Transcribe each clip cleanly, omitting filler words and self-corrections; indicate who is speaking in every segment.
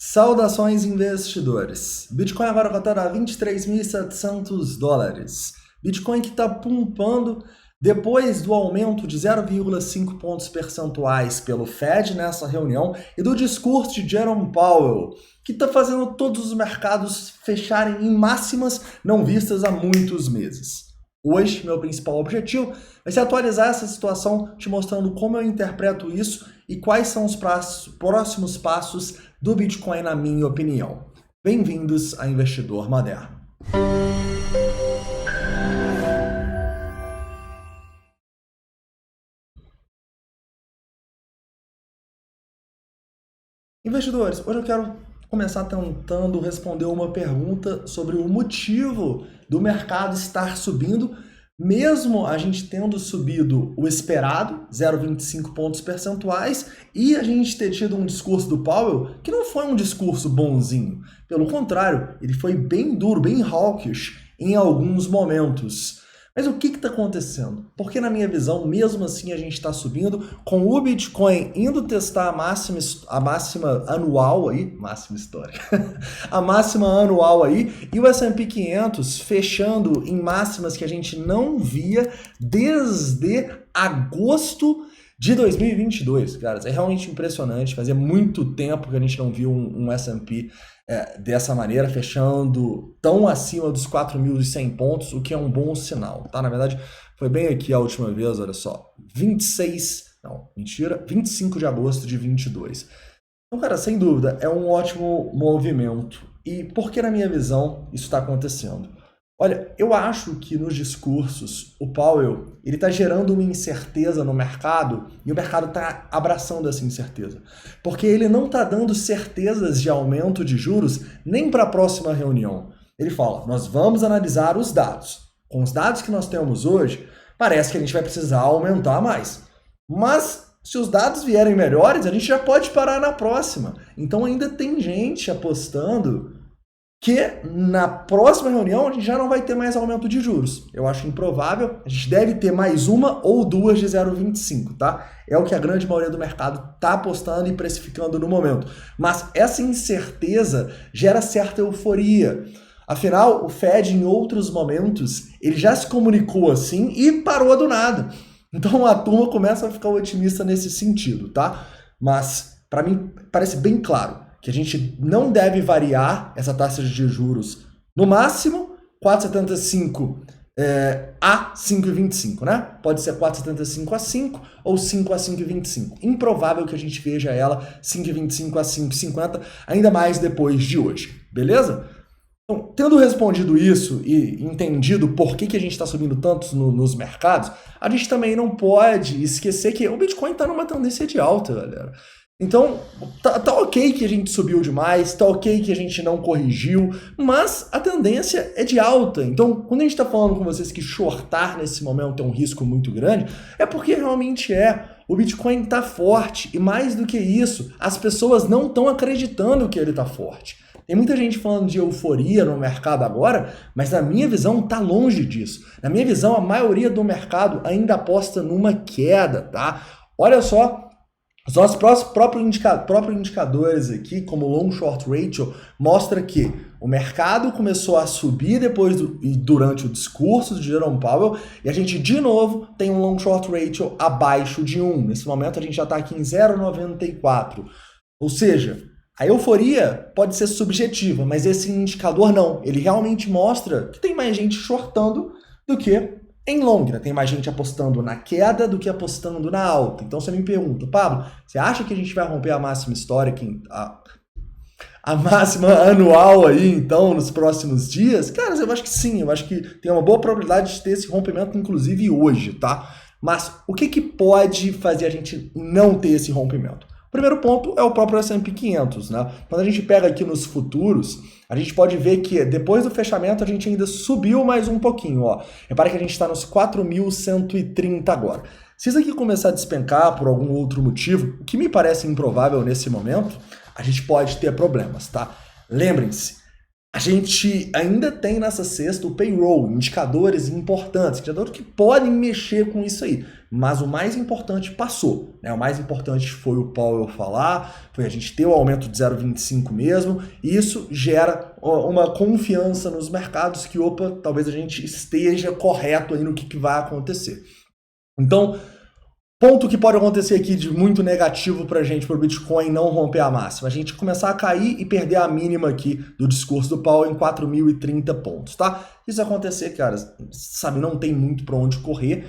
Speaker 1: Saudações, investidores. Bitcoin agora cotado a $23.700. Bitcoin que está pumpando depois do aumento de 0,5 pontos percentuais pelo Fed nessa reunião e do discurso de Jerome Powell, que está fazendo todos os mercados fecharem em máximas não vistas há muitos meses. Hoje, meu principal objetivo vai ser atualizar essa situação, te mostrando como eu interpreto isso e quais são os próximos passos do Bitcoin, na minha opinião. Bem-vindos a Investidor Moderno. Investidores, hoje eu quero começar tentando responder uma pergunta sobre o motivo do mercado estar subindo, mesmo a gente tendo subido o esperado, 0,25 pontos percentuais, e a gente ter tido um discurso do Powell que não foi um discurso bonzinho. Pelo contrário, ele foi bem duro, bem hawkish em alguns momentos. Mas o que está acontecendo? Porque na minha visão, mesmo assim a gente está subindo, com o Bitcoin indo testar a máxima anual aí, máxima histórica, a máxima anual aí, e o S&P 500 fechando em máximas que a gente não via desde agosto de 2022, cara. É realmente impressionante, fazia muito tempo que a gente não viu um S&P dessa maneira, fechando tão acima dos 4.100 pontos, o que é um bom sinal, tá? Na verdade, foi bem aqui a última vez, olha só, 25 de agosto de 22. Então, cara, sem dúvida, é um ótimo movimento. E por que, na minha visão, isso está acontecendo? Olha, eu acho que nos discursos, o Powell, ele está gerando uma incerteza no mercado e o mercado está abraçando essa incerteza. Porque ele não está dando certezas de aumento de juros nem para a próxima reunião. Ele fala, nós vamos analisar os dados. Com os dados que nós temos hoje, parece que a gente vai precisar aumentar mais. Mas se os dados vierem melhores, a gente já pode parar na próxima. Então ainda tem gente apostando que na próxima reunião a gente já não vai ter mais aumento de juros. Eu acho improvável, a gente deve ter mais uma ou duas de 0,25, tá? É o que a grande maioria do mercado está apostando e precificando no momento. Mas essa incerteza gera certa euforia. Afinal, o Fed em outros momentos, ele já se comunicou assim e parou do nada. Então a turma começa a ficar otimista nesse sentido, tá? Mas para mim parece bem claro que a gente não deve variar essa taxa de juros no máximo 4,75 a 5,25, né? Pode ser 4,75 a 5 ou 5 a 5,25. Improvável que a gente veja ela 5,25 a 5,50, ainda mais depois de hoje, beleza? Então, tendo respondido isso e entendido por que a gente está subindo tanto nos mercados, a gente também não pode esquecer que o Bitcoin está numa tendência de alta, galera. Então, tá ok que a gente subiu demais, tá ok que a gente não corrigiu, mas a tendência é de alta. Então, quando a gente está falando com vocês que shortar nesse momento é um risco muito grande, é porque realmente é. O Bitcoin está forte e mais do que isso, as pessoas não estão acreditando que ele está forte. Tem muita gente falando de euforia no mercado agora, mas na minha visão está longe disso. Na minha visão, a maioria do mercado ainda aposta numa queda, tá? Olha só, os nossos próprios indicadores aqui, como o Long Short Ratio, mostra que o mercado começou a subir depois e durante o discurso de Jerome Powell e a gente, de novo, tem um Long Short Ratio abaixo de 1. Nesse momento, a gente já está aqui em 0,94. Ou seja, a euforia pode ser subjetiva, mas esse indicador não. Ele realmente mostra que tem mais gente shortando do que em long, né? Tem mais gente apostando na queda do que apostando na alta. Então você me pergunta, Pablo, você acha que a gente vai romper a máxima histórica, a máxima anual aí, então, nos próximos dias? Cara, eu acho que sim, eu acho que tem uma boa probabilidade de ter esse rompimento, inclusive hoje, tá? Mas o que pode fazer a gente não ter esse rompimento? O primeiro ponto é o próprio S&P 500, né? Quando a gente pega aqui nos futuros, a gente pode ver que depois do fechamento a gente ainda subiu mais um pouquinho, ó. Repara que a gente está nos 4.130 agora. Se isso aqui começar a despencar por algum outro motivo, o que me parece improvável nesse momento, a gente pode ter problemas, tá? Lembrem-se, a gente ainda tem nessa cesta o payroll, indicadores importantes, indicadores que podem mexer com isso aí. Mas o mais importante passou, né? O mais importante foi o Powell falar, foi a gente ter o aumento de 0,25 mesmo, e isso gera uma confiança nos mercados que, opa, talvez a gente esteja correto aí no que vai acontecer. Então, ponto que pode acontecer aqui de muito negativo para a gente, para o Bitcoin não romper a máxima, a gente começar a cair e perder a mínima aqui do discurso do Powell em 4.030 pontos, tá? Isso acontecer, cara, sabe, não tem muito para onde correr.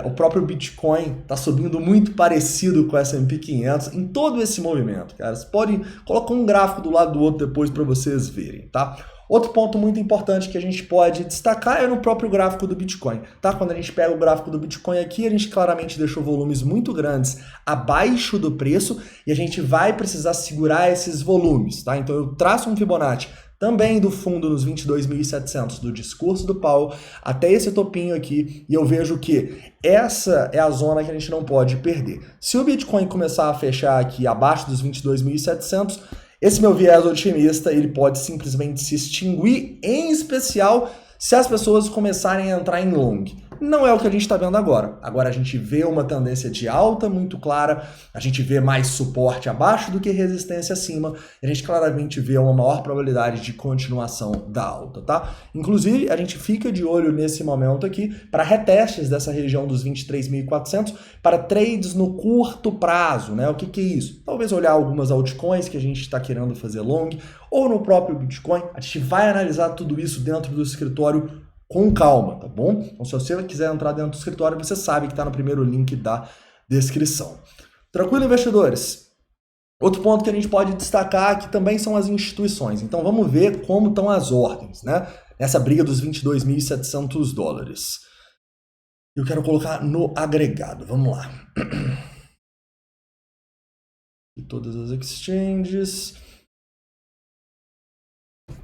Speaker 1: O próprio Bitcoin está subindo muito parecido com o S&P 500 em todo esse movimento, cara. Vocês podem colocar um gráfico do lado do outro depois para vocês verem, tá? Outro ponto muito importante que a gente pode destacar é no próprio gráfico do Bitcoin, tá? Quando a gente pega o gráfico do Bitcoin aqui, a gente claramente deixou volumes muito grandes abaixo do preço e a gente vai precisar segurar esses volumes, tá? Então eu traço um Fibonacci também do fundo nos 22.700 do discurso do Powell até esse topinho aqui e eu vejo que essa é a zona que a gente não pode perder. Se o Bitcoin começar a fechar aqui abaixo dos 22.700, esse meu viés otimista, ele pode simplesmente se extinguir, em especial se as pessoas começarem a entrar em long. Não é o que a gente está vendo agora. Agora a gente vê uma tendência de alta muito clara, a gente vê mais suporte abaixo do que resistência acima, e a gente claramente vê uma maior probabilidade de continuação da alta, tá? Inclusive, a gente fica de olho nesse momento aqui para retestes dessa região dos 23.400 para trades no curto prazo, né? O que é isso? Talvez olhar algumas altcoins que a gente está querendo fazer long, ou no próprio Bitcoin. A gente vai analisar tudo isso dentro do escritório com calma, tá bom? Então, se você quiser entrar dentro do escritório, você sabe que está no primeiro link da descrição. Tranquilo, investidores? Outro ponto que a gente pode destacar aqui também são as instituições. Então, vamos ver como estão as ordens, né? Nessa briga dos 22.700 dólares. Eu quero colocar no agregado. Vamos lá. E todas as exchanges.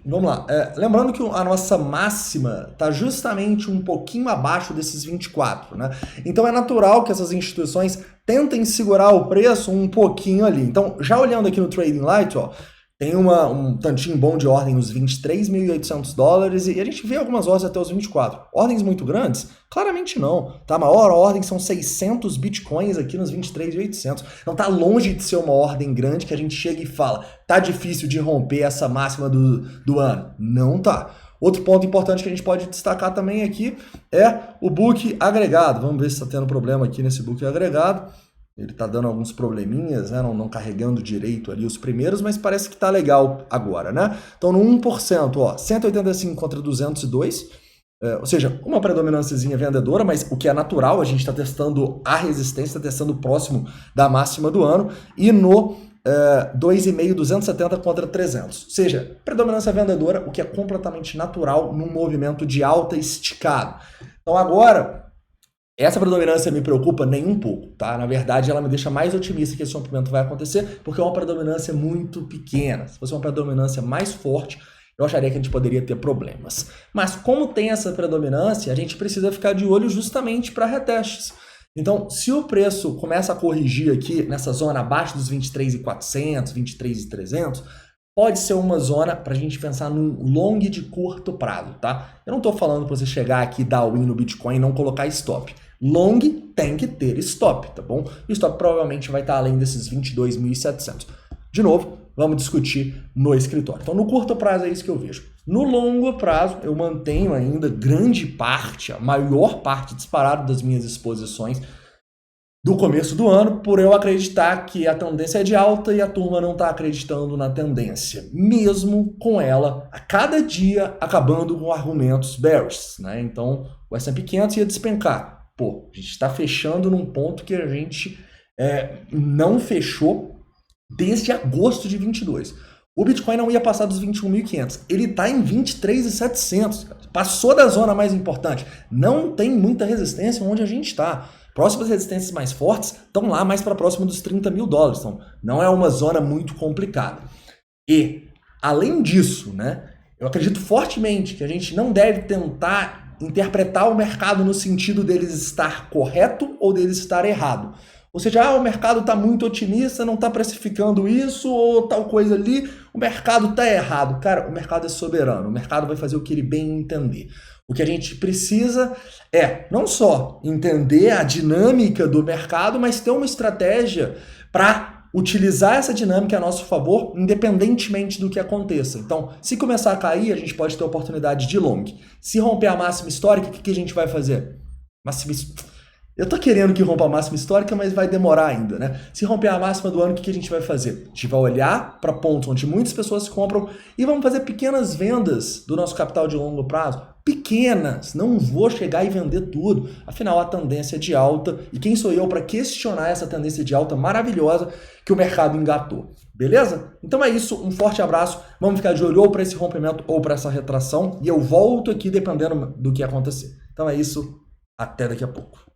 Speaker 1: Vamos lá. Lembrando que a nossa máxima está justamente um pouquinho abaixo desses 24, né? Então é natural que essas instituições tentem segurar o preço um pouquinho ali. Então, já olhando aqui no Trading Light, ó, tem um tantinho bom de ordem nos 23.800 dólares e a gente vê algumas ordens até os 24. Ordens muito grandes? Claramente não. Tá? A maior ordem são 600 bitcoins aqui nos 23.800. Não tá longe de ser uma ordem grande que a gente chega e fala, tá difícil de romper essa máxima do ano. Não tá. Outro ponto importante que a gente pode destacar também aqui é o book agregado. Vamos ver se está tendo problema aqui nesse book agregado. Ele está dando alguns probleminhas, né? Não carregando direito ali os primeiros, mas parece que está legal agora, né? Então no 1%, ó, 185 contra 202, ou seja, uma predominânciazinha vendedora, mas o que é natural, a gente está testando a resistência, está testando próximo da máxima do ano, e no 2,5, 270 contra 300. Ou seja, predominância vendedora, o que é completamente natural num movimento de alta esticado. Então agora, essa predominância me preocupa nem um pouco, tá? Na verdade, ela me deixa mais otimista que esse rompimento vai acontecer, porque é uma predominância muito pequena. Se fosse uma predominância mais forte, eu acharia que a gente poderia ter problemas. Mas como tem essa predominância, a gente precisa ficar de olho justamente para retestes. Então, se o preço começa a corrigir aqui nessa zona abaixo dos 23.400, 23.300, pode ser uma zona para a gente pensar num long de curto prazo, tá? Eu não estou falando para você chegar aqui, dar win no Bitcoin e não colocar stop. Long tem que ter stop, tá bom? O stop provavelmente vai estar além desses 22.700. De novo, vamos discutir no escritório. Então, no curto prazo é isso que eu vejo. No longo prazo, eu mantenho ainda grande parte, a maior parte disparada das minhas exposições do começo do ano, por eu acreditar que a tendência é de alta e a turma não está acreditando na tendência, mesmo com ela a cada dia acabando com argumentos bearish, né? Então, o S&P 500 ia despencar. Pô, a gente está fechando num ponto que a gente não fechou desde agosto de 22. O Bitcoin não ia passar dos 21.500. Ele está em 23.700. Passou da zona mais importante. Não tem muita resistência onde a gente está. Próximas resistências mais fortes estão lá mais para próximo dos 30 mil dólares. Então, não é uma zona muito complicada. E, além disso, né, eu acredito fortemente que a gente não deve tentar interpretar o mercado no sentido deles estar correto ou deles estar errado. Ou seja, o mercado está muito otimista, não está precificando isso ou tal coisa ali, o mercado está errado. Cara, o mercado é soberano, o mercado vai fazer o que ele bem entender. O que a gente precisa é não só entender a dinâmica do mercado, mas ter uma estratégia para utilizar essa dinâmica a nosso favor, independentemente do que aconteça. Então, se começar a cair, a gente pode ter oportunidade de long. Se romper a máxima histórica, o que a gente vai fazer? Eu tô querendo que rompa a máxima histórica, mas vai demorar ainda, né? Se romper a máxima do ano, o que a gente vai fazer? A gente vai olhar para pontos onde muitas pessoas compram e vamos fazer pequenas vendas do nosso capital de longo prazo. Pequenas, não vou chegar e vender tudo. Afinal, a tendência é de alta e quem sou eu para questionar essa tendência de alta maravilhosa que o mercado engatou? Beleza? Então é isso, um forte abraço. Vamos ficar de olho ou para esse rompimento ou para essa retração e eu volto aqui dependendo do que acontecer. Então é isso, até daqui a pouco.